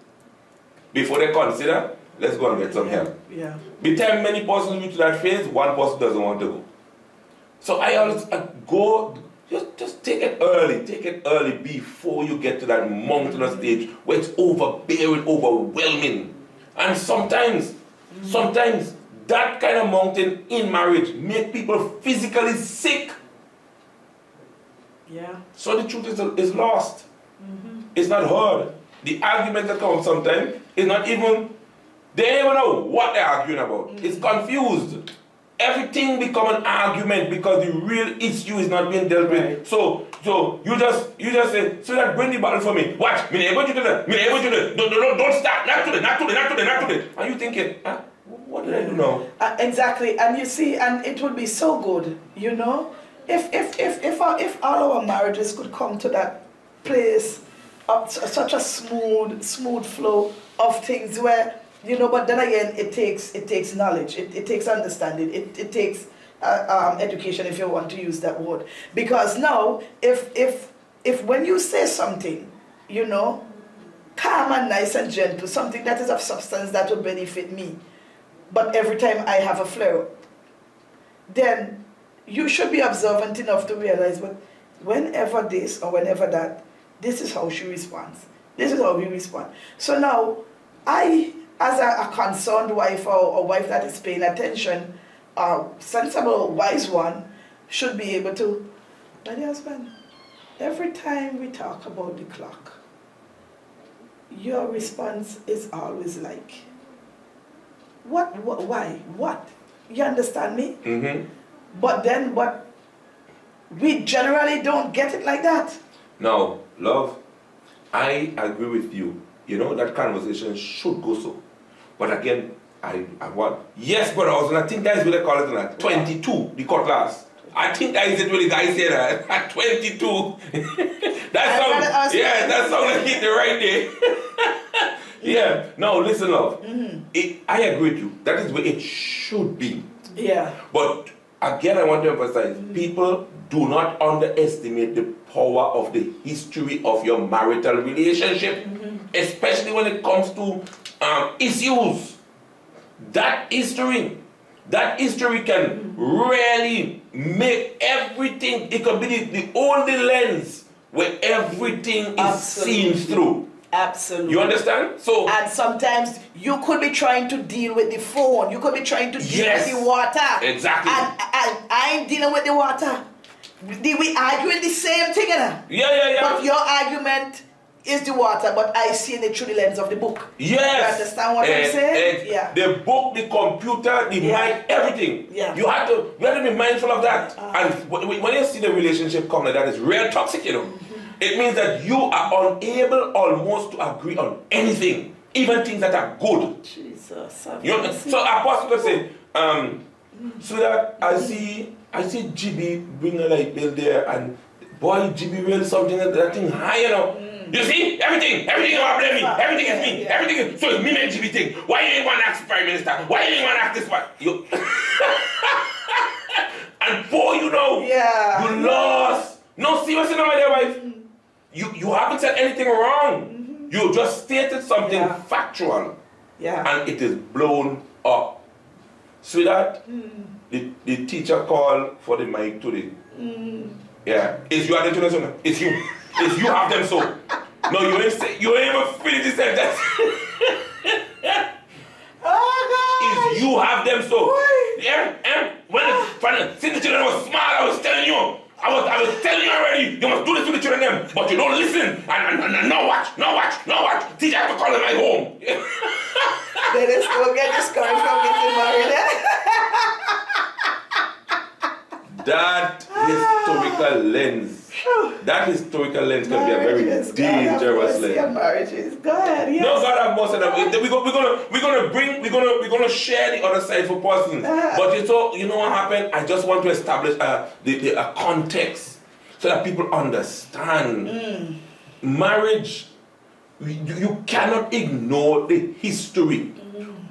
before they consider, let's go and get some help. Yeah. By the time many persons reach that phase, one person doesn't want to go. So I always go, just take it early before you get to that mountainous stage where it's overbearing, overwhelming. And sometimes that kind of mountain in marriage make people physically sick. Yeah. So the truth is lost. It's not heard. The argument that comes sometimes is not even, they don't even know what they're arguing about. It's confused. Everything become an argument because the real issue is not being dealt with. So you just say, so that bring the battle for me. Watch, me never do that. Don't start. Not today. And you thinking, what did I do now? Exactly. And you see, and it would be so good, if all our marriages could come to that place of such a smooth flow of things where, but then again, it takes knowledge, it takes understanding, it takes education, if you want to use that word. Because now, if when you say something, calm and nice and gentle, something that is of substance that will benefit me, but every time I have a flare-up, then you should be observant enough to realize, but whenever this or whenever that, this is how she responds. This is how we respond. So now, I, as a concerned wife or a wife that is paying attention, a sensible, wise one, should be able to, my dear husband, every time we talk about the clock, your response is always like, what, why, what? You understand me? But then we generally don't get it like that. No, love, I agree with you. That conversation should go so. But again, I want, yes, but also, I think guys will call it that. 22, the cutlass. I think I said when the guy said that at 22. That sounds like hit the right day. Yeah. No, listen, love. I agree with you. That is where it should be. Yeah. But again, I want to emphasize, people do not underestimate the power of the history of your marital relationship, especially when it comes to issues. That history can really make everything, it can be the only lens where everything is seen through. Absolutely. You understand? So, and sometimes you could be trying to deal with the phone, you could be trying to deal with the water. Exactly. And I ain't dealing with the water. we arguing the same thing, you know? Yeah. But your argument is the water, but I see it through the lens of the book. Yes. You understand what I'm saying? Yeah. The book, the computer, the mind, everything. Yeah. You have to be mindful of that. And when you see the relationship come like that, it's real toxic, you know. It means that you are unable almost to agree on anything, even things that are good. Jesus. You know, so Apostle could say, so that I see GB bring a light bill there, and boy, GB really something that thing high, you know. You see, everything about blame me, everything is me, everything is, so it's me make GB thing. Why you ain't want to ask the Prime Minister? Why you ain't want to ask this one? You and boy, you know, you lost. No, seriously, no, my dear wife. You haven't said anything wrong. You just stated something factual. And it is blown up. Sweetheart, the teacher called for the mic today. Yeah. It's you at the children. It's you. It's you have them so. No, you ain't even finish the sentence. It's you have them so. Yeah. And since the children was smart, I was telling you. I was telling you already, you must do this to the children them, but you don't listen. And no watch. Teacher have to call them at home. They just go get discouraged from getting married. That historical lens. That historical lens can be a very dangerous lens. Your marriages, God, yes. No, God have mercy. We're gonna share the other side for person. But you know what happened? I just want to establish a context so that people understand. Marriage, you cannot ignore the history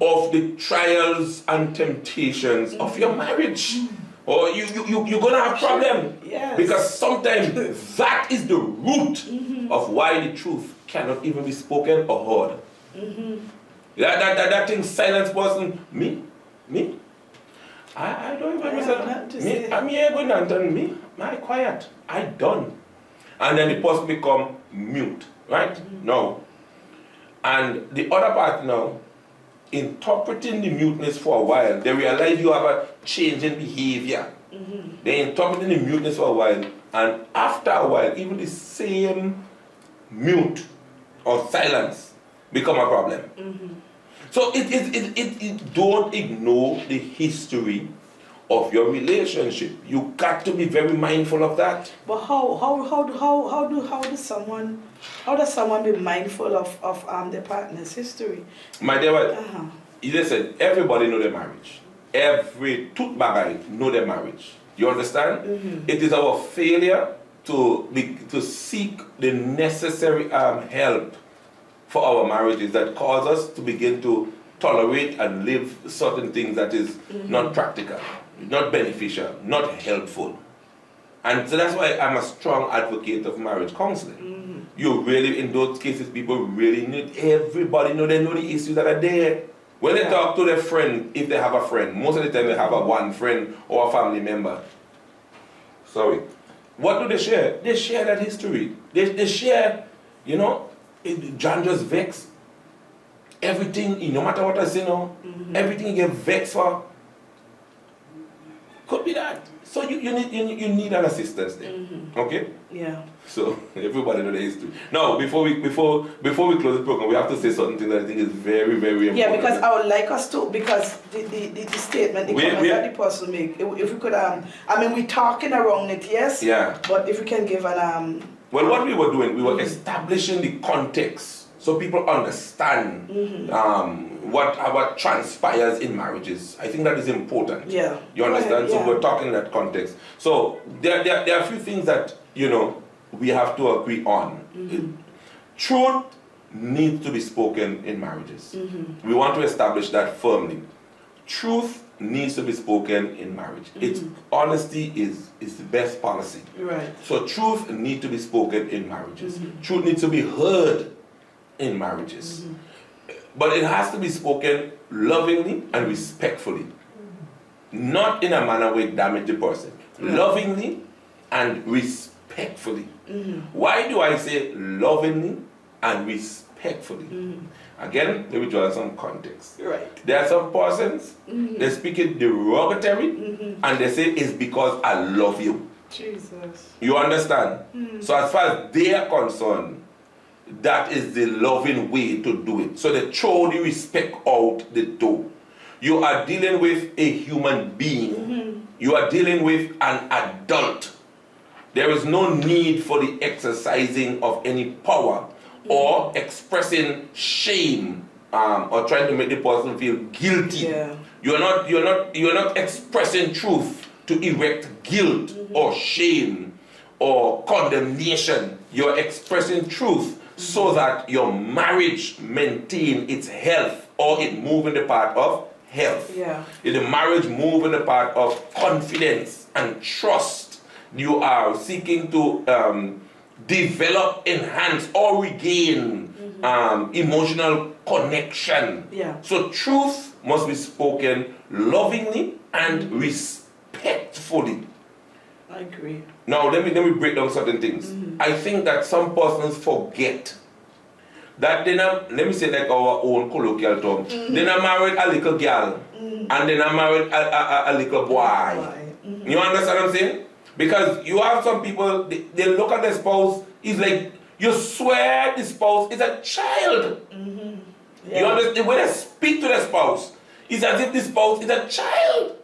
of the trials and temptations of your marriage. Or you're gonna have problem. Yes. Because sometimes that is the root of why the truth cannot even be spoken or heard. That thing silence person, me? I don't even listen. Me, I'm here going Nanton, me, I quiet. I done. And then the person become mute. Right? No. And the other part now, interpreting the muteness for a while, they realize you have a change in behavior. They interpreting the muteness for a while, and after a while, even the same mute or silence become a problem. So it don't ignore the history of your relationship. You got to be very mindful of that. But how does someone be mindful of their partner's history? My dear wife, listen, everybody know their marriage. Every tooth bagay know their marriage. You understand? It is our failure to seek the necessary help for our marriages that cause us to begin to tolerate and live certain things that is not practical, not beneficial, not helpful. And so that's why I'm a strong advocate of marriage counseling. You really, in those cases, people really need, everybody know the issues that are there. When they talk to their friend, if they have a friend, most of the time they have a one friend or a family member. Sorry. What do they share? They share that history. They share, John just vexed. Everything, no matter what I say now, everything you get vexed for. Could be that. So you need an assistance there. Okay? Yeah. So everybody know the history. Now, before we close the program, we have to say something that I think is very, very important. Yeah, because I would like us to, because the statement, the comment that the person make, if we could, we're talking around it, yes? Yeah. But if we can give an Well, what we were doing, we were establishing the context so people understand what transpires in marriages. I think that is important. Yeah. You understand? Yeah. So we're talking in that context. So there are a few things that, we have to agree on. Truth needs to be spoken in marriages. We want to establish that firmly. Truth needs to be spoken in marriage. Honesty is the best policy. Right. So truth needs to be spoken in marriages. Truth needs to be heard in marriages. But it has to be spoken lovingly and respectfully. Not in a manner where it damages the person. Lovingly and respectfully. Why do I say lovingly and respectfully? Again, let me draw some context. Right. There are some persons, they speak it derogatory, and they say it's because I love you. Jesus. You understand? So as far as they are concerned, that is the loving way to do it. So they throw the respect out the door. You are dealing with a human being. You are dealing with an adult. There is no need for the exercising of any power or expressing shame or trying to make the person feel guilty. Yeah. You're not expressing truth to erect guilt or shame or condemnation. You're expressing truth so that your marriage maintain its health or it move in the path of health. Yeah. In the marriage move in the path of confidence and trust. You are seeking to develop, enhance, or regain emotional connection. Yeah. So truth must be spoken lovingly and respectfully. I agree. Now let me break down certain things. I think that some persons forget that they not, let me say like our own colloquial term, they not married a little girl and they not married a little boy. You understand what I'm saying? Because you have some people, they look at their spouse, it's like, you swear the spouse is a child. Yeah. You understand? When they speak to their spouse, it's as if the spouse is a child.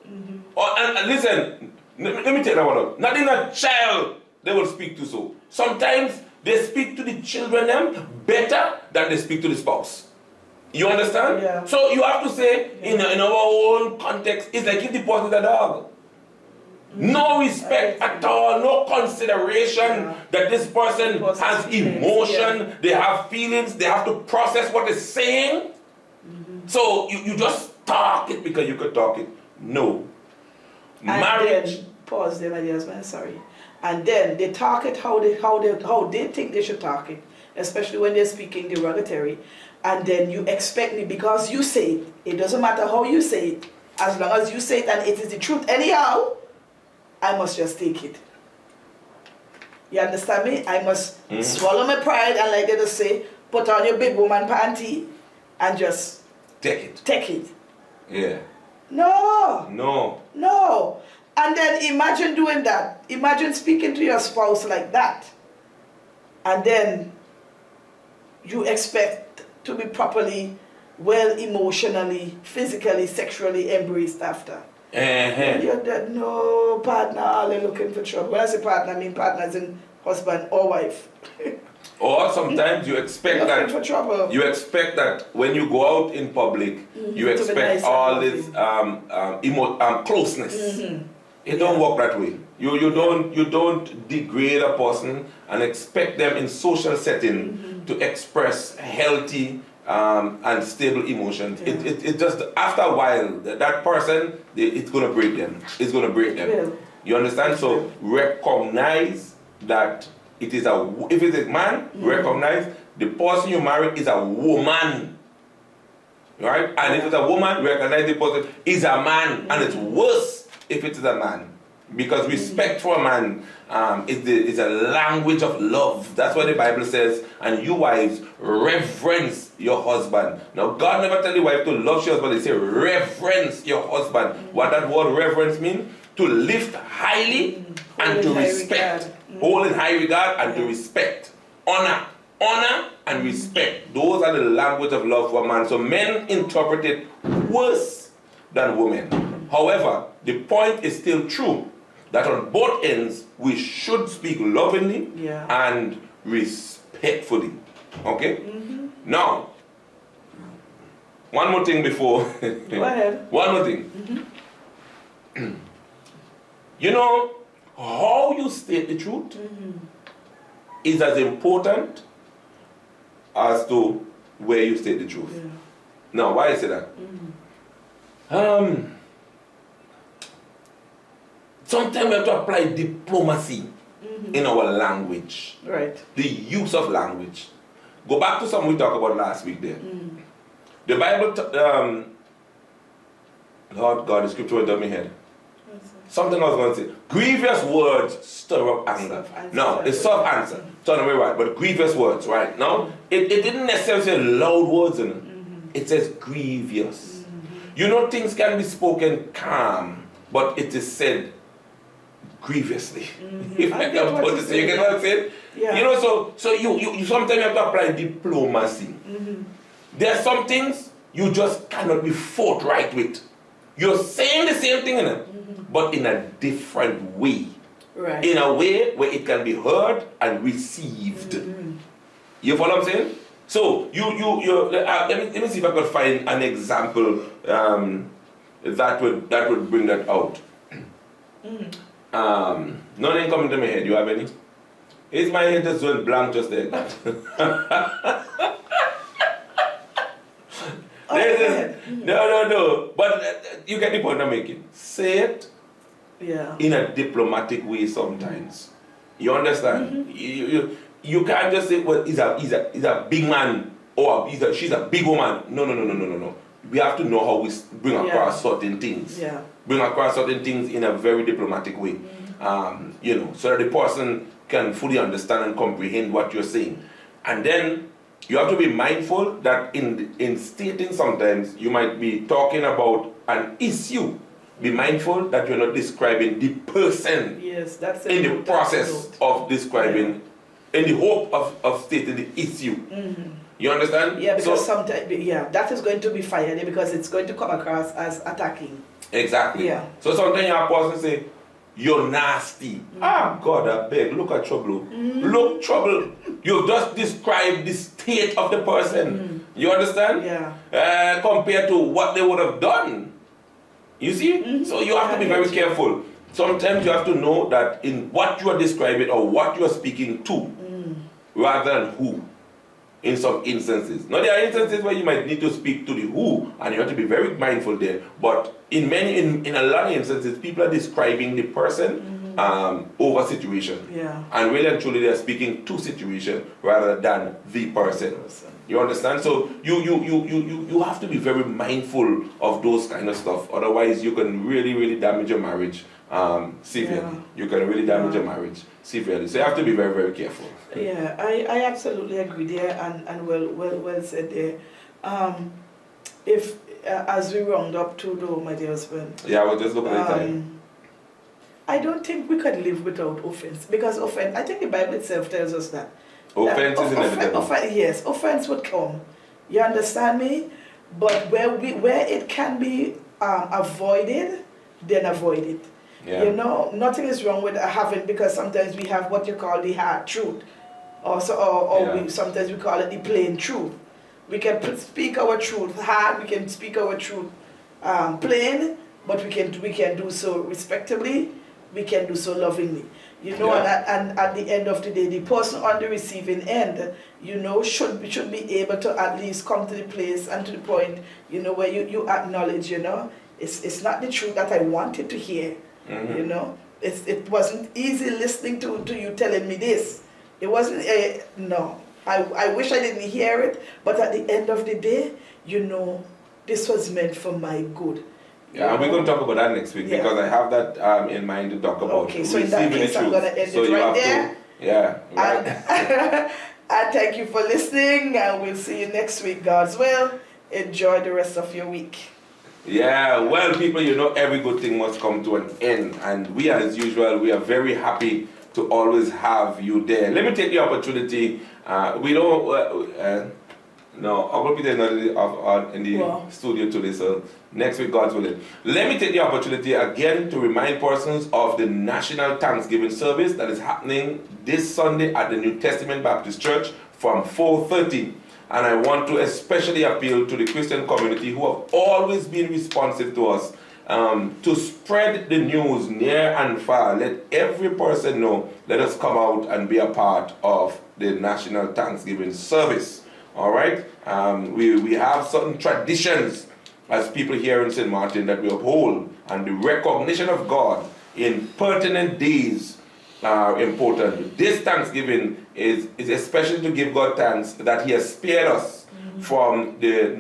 And listen, let me tell you one out. Not in a child they will speak to so. Sometimes they speak to the children them better than they speak to the spouse. You understand? Yeah. So you have to say, in our own context, it's like if the person is a dog. No respect at all, no consideration that this person has emotion, they have feelings, they have to process what they're saying. So you just talk it because you could talk it. No. And Marriage. then, pause there, my dear husband, sorry. And then they talk it how they think they should talk it, especially when they're speaking derogatory. And then you expect me, because you say it, it doesn't matter how you say it, as long as you say it and it is the truth anyhow, I must just take it. You understand me? I must swallow my pride and, like they just say, put on your big woman panty and just Take it. Yeah. No. And then imagine doing that. Imagine speaking to your spouse like that. And then you expect to be properly, well, emotionally, physically, sexually embraced after. You're dead. No, partner, all are looking for trouble. When I say partner, I mean partners in husband or wife. Or sometimes you expect looking for trouble. you expect that when you go out in public, you expect nice all and this closeness. It don't work that way. You don't degrade a person and expect them in social setting to express healthy and stable emotions. Yeah. It just, after a while, that person, it's going to break them. It's going to break them. Will. You understand? So recognize that if it's a man, recognize the person you married is a woman. Right? And if it's a woman, recognize the person is a man. And it's worse if it is a man. Because respect for a man is a language of love. That's what the Bible says. And you wives, reverence your husband. Now, God never tell the wife to love your husband. He say reverence your husband. What that word reverence means? To lift highly and to respect. Hold in high regard and to respect. Honor and respect. Those are the language of love for a man. So men interpret it worse than women. However, the point is still true that on both ends we should speak lovingly and respectfully. Okay? Now, one more thing before. Go ahead. One more thing. You know, how you state the truth is as important as to where you state the truth. Yeah. Now, why I say that? Sometimes we have to apply diplomacy in our language. Right. The use of language. Go back to something we talked about last week there. The Bible, Lord God, the scripture went down my head. Something I was going to say. Grievous words stir up anger. No, it's soft answer. Turn away, right? But grievous words, right? Now, it didn't necessarily say loud words in it. It says grievous. You know, things can be spoken calm, but it is said grievously. Mm-hmm. If I can put it, you get what I'm saying? Yeah. You know, so you sometimes have to apply diplomacy. Mm-hmm. There are some things you just cannot be forthright with. You're saying the same thing, but in a different way. Right. In a way where it can be heard and received. Mm-hmm. You follow what I'm saying? So let me see if I could find an example that would bring that out. Nothing coming to my head. You have any? Is my head just went blank just like that? No. But you get the point I'm making. Say it in a diplomatic way sometimes. You understand? Mm-hmm. You can't just say, well, he's a big man or she's a big woman. No. We have to know how we bring across certain things. Yeah. Bring across certain things in a very diplomatic way. So that the person can fully understand and comprehend what you're saying. And then you have to be mindful that in stating sometimes you might be talking about an issue. Be mindful that you're not describing the person in the process of describing, in the hope of stating the issue. Mm-hmm. You understand? Yeah, because sometimes, that is going to be fired because it's going to come across as attacking. Exactly. Yeah. So sometimes you have to pause and say, you're nasty. Mm-hmm. Ah, God, I beg, look at trouble. Mm-hmm. Look, trouble. You just described the state of the person. Mm-hmm. You understand? Yeah. Compared to what they would have done. You see? Mm-hmm. So you have to be very careful. Sometimes you have to know that in what you are describing or what you are speaking to, rather than who. In some instances. Now there are instances where you might need to speak to the who, and you have to be very mindful there. But in a lot of instances, people are describing the person over situation. Yeah. And really and truly, they're speaking to situation rather than the person. You understand? So you have to be very mindful of those kind of stuff. Otherwise, you can really damage your marriage severely. Yeah. You can really damage your marriage severely. So you have to be very careful. Yeah, I absolutely agree there, and well said there. If as we round up to though, my dear husband. Yeah, I was just looking at the time. I don't think we could live without offense, because offense, I think the Bible itself tells us that. Offense is inevitable. Yes, offense would come. You understand me? But where it can be avoided, then avoid it. Yeah. You know, nothing is wrong with having, because sometimes we have what you call the hard truth. Sometimes we call it the plain truth. We can speak our truth hard, we can speak our truth plain, but we can do so respectably, we can do so lovingly. You know, and at the end of the day, the person on the receiving end, you know, should be able to at least come to the place and to the point, you know, where you acknowledge, you know, it's not the truth that I wanted to hear. Mm-hmm. You know, it wasn't easy listening to you telling me this. It wasn't, no. I wish I didn't hear it, but at the end of the day, you know, this was meant for my good. Yeah, and we're going to talk about that next week, because I have that in mind to talk about. Okay, so in that case, I'm going to end it right there. Right. And thank you for listening, and we'll see you next week, God's will. Enjoy the rest of your week. Yeah, well, people, you know, every good thing must come to an end, and we, as usual, we are very happy to always have you there. Let me take the opportunity. Uncle Peter is not in the studio today, so next week, God's willing. Let me take the opportunity again to remind persons of the National Thanksgiving service that is happening this Sunday at the New Testament Baptist Church from 4:30. And I want to especially appeal to the Christian community who have always been responsive to us, to spread the news near and far. Let every person know. Let us come out and be a part of the National Thanksgiving service. All right? We have certain traditions as people here in St. Martin that we uphold, and the recognition of God in pertinent days are important. This Thanksgiving is especially to give God thanks that He has spared us from the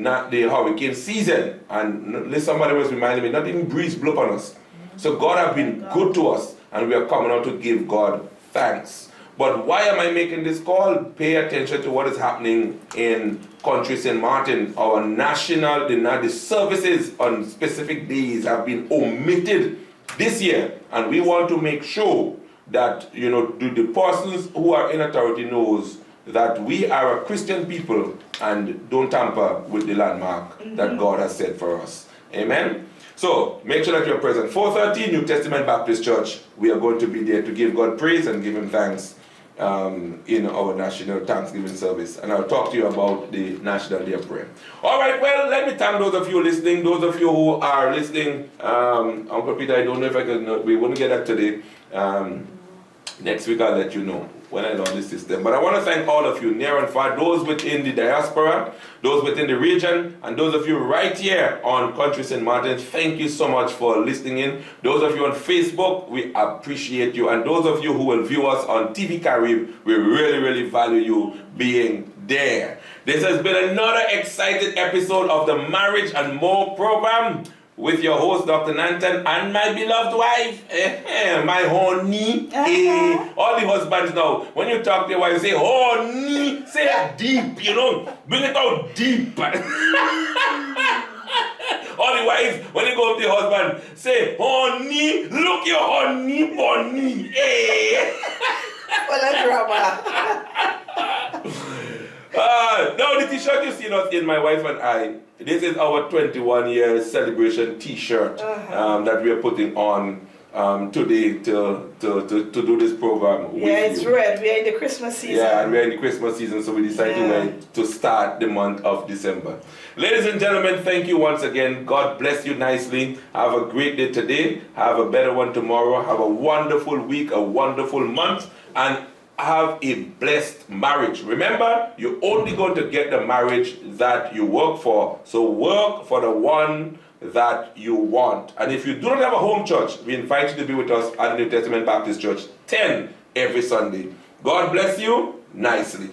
hurricane season. And somebody was reminding me, not even breeze blew upon us. So God has been good to us, and we are coming out to give God thanks. But why am I making this call? Pay attention to what is happening in country St. Martin. Our the services on specific days have been omitted this year, and we want to make sure that the persons who are in authority knows that we are a Christian people and don't tamper with the landmark that God has set for us. Amen. So make sure that you're present. 4:30 New Testament Baptist Church. We are going to be there to give God praise and give Him thanks in our national Thanksgiving service. And I'll talk to you about the National Day of Prayer. All right, well, let me thank those of you listening, those of you who are listening. Uncle Peter, I don't know if I can, we wouldn't get that today. Next week I'll let you know when I launch the system. But I want to thank all of you, near and far, those within the diaspora, those within the region, and those of you right here on Country St. Martin. Thank you so much for listening in. Those of you on Facebook, we appreciate you. And those of you who will view us on TV Carib, we really, really value you being there. This has been another exciting episode of the Marriage and More program, with your host, Dr. Nanton, and my beloved wife, my honey. All the husbands now, when you talk to your wife, say, honey, say it deep, bring it out deep. All the wives, when you go up to your husband, say, honey, look your honey bunny. What a drama. Now the t-shirt you see us in, my wife and I, this is our 21-year celebration t-shirt that we are putting on today to do this program. Yeah, it's red. We are in the Christmas season. Yeah, and we are in the Christmas season, so we decided to wear it to start the month of December. Ladies and gentlemen, thank you once again. God bless you nicely. Have a great day today. Have a better one tomorrow. Have a wonderful week, a wonderful month, and have a blessed marriage. Remember, you're only going to get the marriage that you work for. So work for the one that you want. And if you do not have a home church, we invite you to be with us at the New Testament Baptist Church, 10 every Sunday. God bless you nicely.